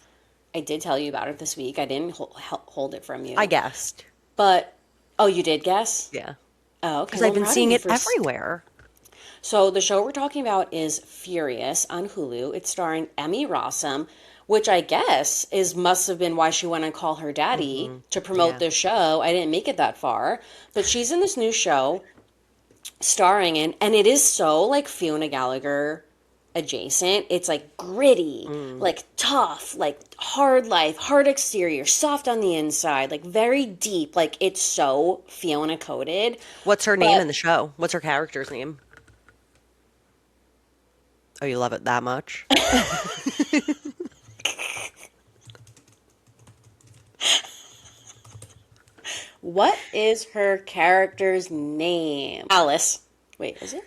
I did tell you about it this week. I didn't hold it from you. I guessed. But, oh, you did guess? Yeah. Oh, okay. Because Well, I've I'm been proud of seeing you it for everywhere. So the show we're talking about is Furious on Hulu. It's starring Emmy Rossum, which I guess must have been why she went and called her daddy to promote Yeah. this show. I didn't make it that far, but she's in this new show starring in, and it is so like Fiona Gallagher adjacent. It's like gritty, like tough, like hard life, hard exterior, soft on the inside, like very deep. Like it's so Fiona coded. What's her name But in the show? What's her character's name? Oh, you love it that much? what is her character's name? Alice. Wait, is it?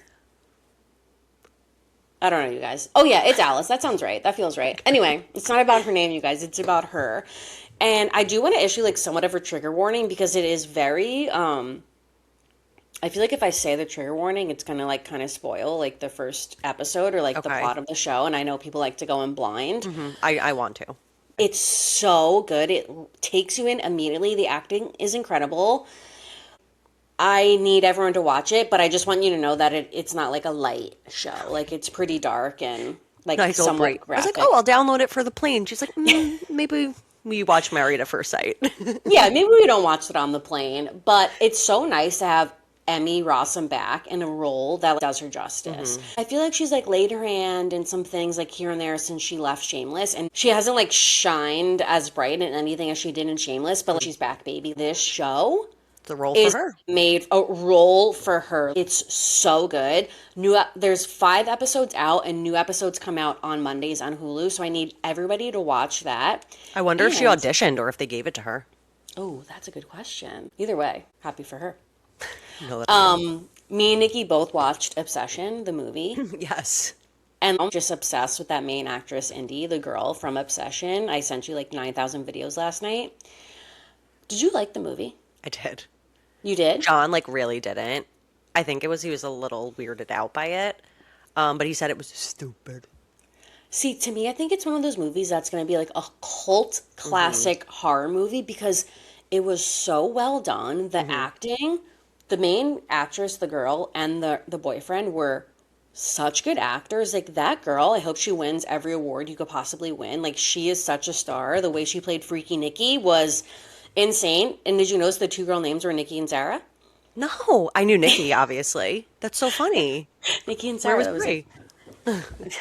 I don't know, you guys. Oh, yeah, it's Alice. That sounds right. That feels right. Anyway, it's not about her name, you guys. It's about her. And I do want to issue, like, somewhat of a trigger warning because it is very, I feel like if I say the trigger warning, it's going to, like, kind of spoil, like, the first episode or, like, the Okay. plot of the show. And I know people like to go in blind. I want to. It's so good. It takes you in immediately. The acting is incredible. I need everyone to watch it, but I just want you to know that it's not like a light show. Like it's pretty dark and like I told Brie. somewhat I was like, "Oh, graphic. I'll download it for the plane." She's like, "Maybe we watch Married at First Sight." Yeah, maybe we don't watch it on the plane, but it's so nice to have Emmy Rossum back in a role that does her justice. I feel like she's like laid her hand in some things like here and there since she left Shameless, and she hasn't like shined as bright in anything as she did in Shameless, but like, she's back, baby. This show It's a role for is her. made a role for her. It's so good. There's 5 episodes out, and new episodes come out on Mondays on Hulu. So I need everybody to watch that. I wonder if she And auditioned or if they gave it to her. oh, that's a good question. Either way, happy for her. No, that I am. Me and Nikki both watched Obsession, the movie, Yes, and I'm just obsessed with that main actress, Indy, the girl from Obsession. I sent you like 9,000 videos last night. Did you like the movie? I did. You did? John like really didn't. I think he was a little weirded out by it. But he said it was stupid. See, to me, I think it's one of those movies that's going to be like a cult classic horror movie because it was so well done. The acting, the main actress, the girl, and the boyfriend were such good actors. Like that girl, I hope she wins every award you could possibly win. Like she is such a star. The way she played Freaky Nikki was insane. And did you notice the two girl names were Nikki and Sarah? No, I knew Nikki, obviously. That's so funny. Nikki and Where Sarah. was That was Brie?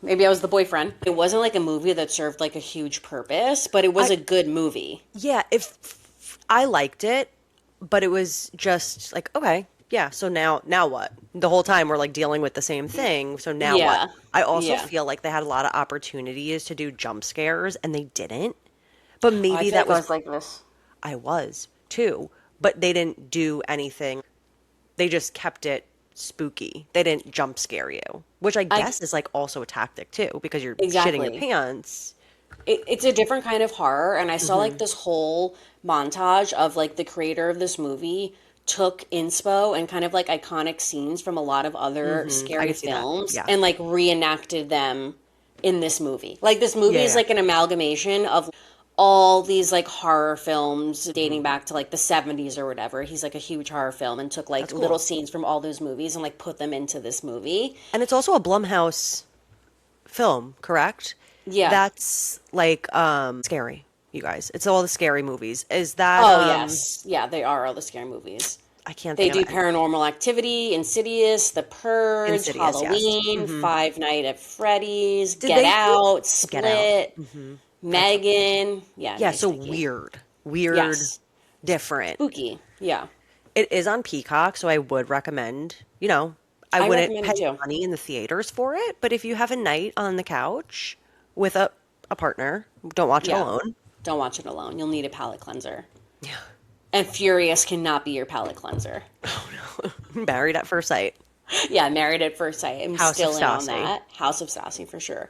maybe I was the boyfriend. It wasn't like a movie that served like a huge purpose, but it was a good movie. Yeah, if I liked it, but it was just like, okay, yeah, so now what? The whole time we're like dealing with the same thing, so now Yeah. what? I also Yeah. feel like they had a lot of opportunities to do jump scares and they didn't. But I maybe feel that like I was was like this. I was too, but they didn't do anything. They just kept it spooky. They didn't jump scare you, which I I guess is like also a tactic too, because you're shitting your exactly. pants. It's a different kind of horror, and I saw like this whole montage of like the creator of this movie took inspo and kind of like iconic scenes from a lot of other I scary could see that. films Yeah. and like reenacted them in this movie. Like this movie Yeah, is yeah. like an amalgamation of all these like horror films dating back to like the 70s or whatever. He's like a huge horror film and took like That's little cool. scenes from all those movies and like put them into this movie. And it's also a Blumhouse film, correct? Yeah. That's like scary, you guys. It's all the scary movies. Is that Oh, yes. Yeah, they are all the scary movies. I can't They think of do it. Paranormal Activity, Insidious, The Purge, Insidious, yes. Halloween, Five Nights at Freddy's, Did Get they do Out, Get Out? Split, Megan. Yeah, Yeah, nice, so Nikki. weird. Weird, Yes. different. Spooky. Yeah. It is on Peacock, so I would recommend, I I wouldn't recommend pay it too. money in the theaters for it, but if you have a night on the couch with a partner, don't watch it Yeah. alone. Don't watch it alone. You'll need a palate cleanser. Yeah. And Furious cannot be your palate cleanser. Married at First Sight. Yeah, Married at First Sight. I'm House of still in on Stassi. that. House of Stassi for sure.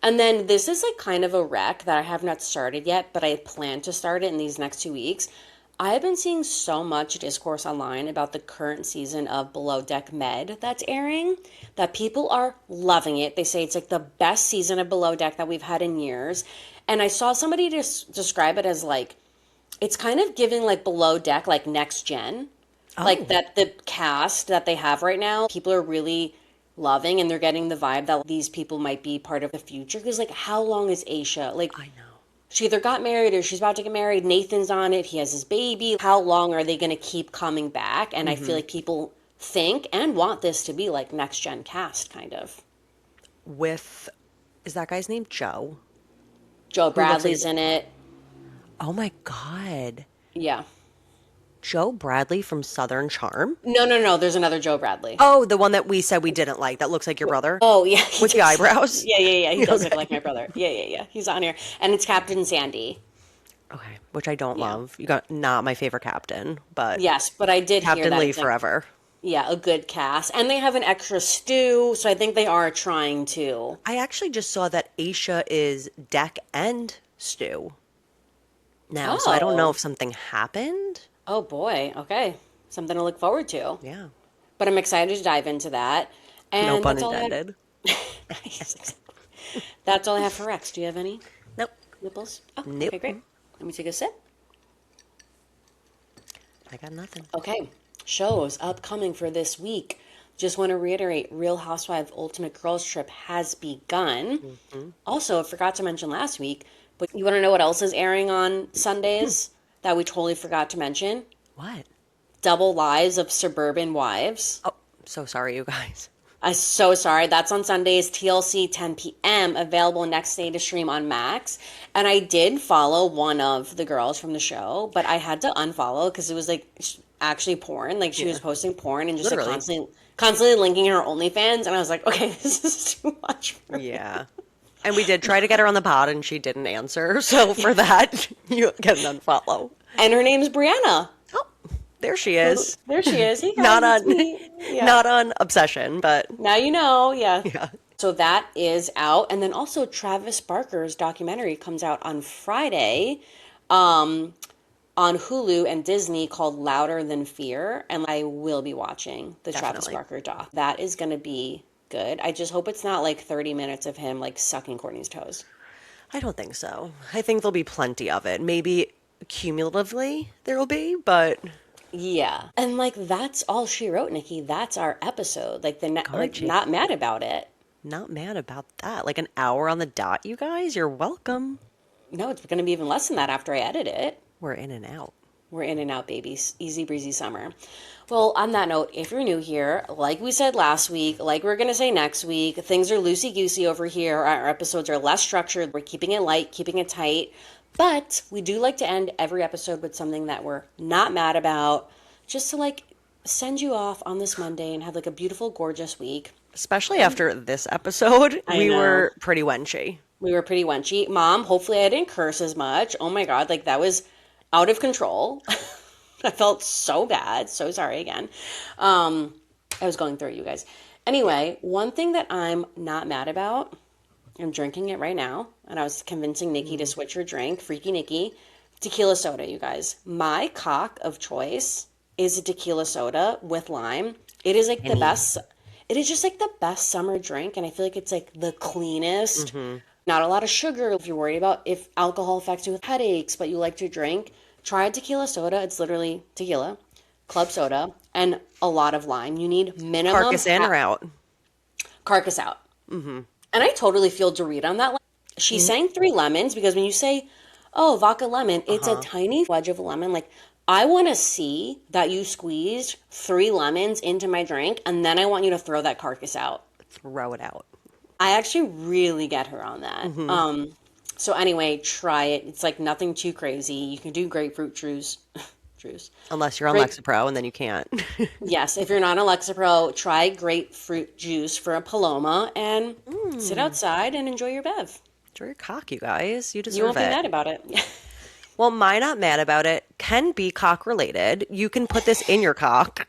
And then this is like kind of a rec that I have not started yet, but I plan to start it in these next 2 weeks. I have been seeing so much discourse online about the current season of Below Deck Med that's airing that people are loving it. They say it's like the best season of Below Deck that we've had in years. And I saw somebody just describe it as like it's kind of giving like Below Deck like next gen. Like Oh, that the cast that they have right now, people are really loving and they're getting the vibe that these people might be part of the future. Because like how long is Aisha? Like I know. she either got married or she's about to get married. Nathan's on it. He has his baby. How long are they going to keep coming back? And I feel like people think and want this to be like next gen cast kind of. With, is that guy's name Joe? Joe Who looks like, Bradley's in it. oh my God. Yeah. Joe Bradley from Southern Charm? No, no, no. There's another Joe Bradley. Oh, the one that we said we didn't like. That looks like your brother Oh, yeah. he with the does. eyebrows. Yeah, yeah, yeah. He does look Okay. like my brother. Yeah, yeah, yeah. He's on here. And it's Captain Sandy. Okay, which I don't Yeah. love. You got not my favorite captain, but Yes, but I did hear Captain that Lee it's like, forever. yeah, a good cast. And they have an extra stew, so I think they are trying to. I actually just saw that Aisha is Deck and Stew now, so I don't know Oh. if something happened. Oh boy. Okay. Something to look forward to. Yeah, But I'm excited to dive into that. no And pun that's all I have. intended. That's all I have for Rex. Do you have any Nope. nipples? Oh, Nope. okay, great. Let me take a sip. I got nothing. Okay. shows upcoming for this week. Just want to reiterate, Real Housewives Ultimate Girls Trip has begun. Hmm. Also, I forgot to mention last week, but you want to know what else is airing on Sundays that we totally forgot to mention? What? Double Lives of Suburban Wives. Oh, so sorry, you guys. I'm so sorry. That's on Sundays, TLC 10 p.m. Available next day to stream on Max. And I did follow one of the girls from the show, but I had to unfollow because it was like actually porn. Like she was Yeah, posting porn and just like literally. constantly linking her OnlyFans. And I was like, okay, this is too much for me. Yeah. And we did try to get her on the pod and she didn't answer. So for that, you get an unfollow. And her name's Brianna. Oh, there she is. There she is. Hey Not guys, it's on me. Yeah. not on Obsession, but Now you know. Yeah. yeah. So that is out. And then also Travis Barker's documentary comes out on Friday um, on Hulu and Disney called Louder Than Fear. And I will be watching the Travis Definitely. Barker doc. That is going to be good. I just hope it's not like 30 minutes of him like sucking Courtney's toes. I don't think so. I think there'll be plenty of it. Maybe cumulatively there will be, but Yeah. And like that's all she wrote, Nikki. That's our episode. Like like Garchi, not mad about it. not mad about that. Like an hour on the dot, you guys. You're welcome. No, it's going to be even less than that after I edit it. We're in and out. We're in and out, babies. Easy breezy summer. Well, on that note, if you're new here, like we said last week, like we're going to say next week, things are loosey goosey over here. Our episodes are less structured. We're keeping it light, keeping it tight. But we do like to end every episode with something that we're not mad about, just to like send you off on this Monday and have like a beautiful, gorgeous week. Especially after this episode, I we know. were pretty wenchy. We were pretty wenchy. Mom, hopefully I didn't curse as much. Oh my God, like that was out of control. I felt so bad. So sorry again. Um, I was going through it, you guys. Anyway, one thing that I'm not mad about, I'm drinking it right now, and I was convincing Nikki to switch her drink, Freaky Nikki, tequila soda, you guys. My cock of choice is a tequila soda with lime. It is like the Any. best. It is just like the best summer drink, and I feel like it's like the cleanest. Not a lot of sugar if you're worried about if alcohol affects you with headaches, but you like to drink. Try a tequila soda. It's literally tequila, club soda, and a lot of lime. You need minimum Carcass in or out? carcass out. And I totally feel Dorit on that. She's saying 3 lemons because when you say, oh, vodka lemon, it's a Uh-huh. tiny wedge of lemon. Like, I want to see that you squeezed 3 lemons into my drink, and then I want you to throw that carcass out. Throw it out. I actually really get her on that. So anyway, try it. It's like nothing too crazy. You can do grapefruit juice. Juice. Unless you're on Grape. Lexapro and then you can't. Yes, if you're not on Lexapro, try grapefruit juice for a Paloma and sit outside and enjoy your bev. Enjoy your cock, you guys. You You deserve won't be it. mad about it. Well, my not mad about it can be cock related. You can put this in your cock.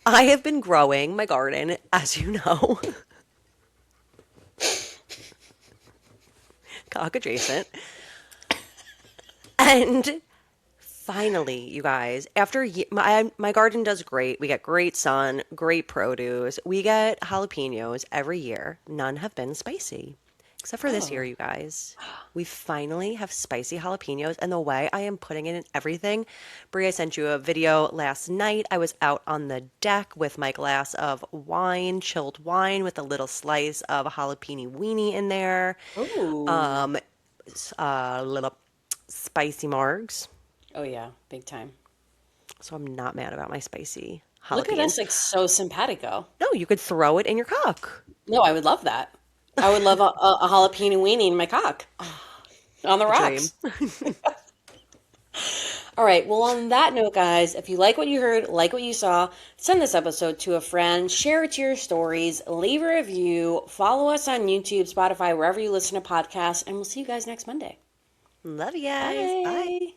I have been growing my garden, as you know, cock adjacent. And finally, you guys, after my garden does great. We get great sun, great produce. We get jalapenos every year. None have been spicy. Except for this year, Oh. you guys. We finally have spicy jalapenos, and the way I am putting it in everything. Brie, I sent you a video last night. I was out on the deck with my glass of wine, chilled wine, with a little slice of jalapeno weenie in there, Ooh. little spicy margs. Oh yeah, big time. So I'm not mad about my spicy Look at jalapeno. us, like so simpatico. No, you could throw it in your cock. No, I would love that. I would love a jalapeno weenie in my cock on the A dream. rocks. All right. Well, on that note, guys, if you like what you heard, like what you saw, send this episode to a friend, share it to your stories, leave a review, follow us on YouTube, Spotify, wherever you listen to podcasts, and we'll see you guys next Monday. Love you guys. Bye. Bye.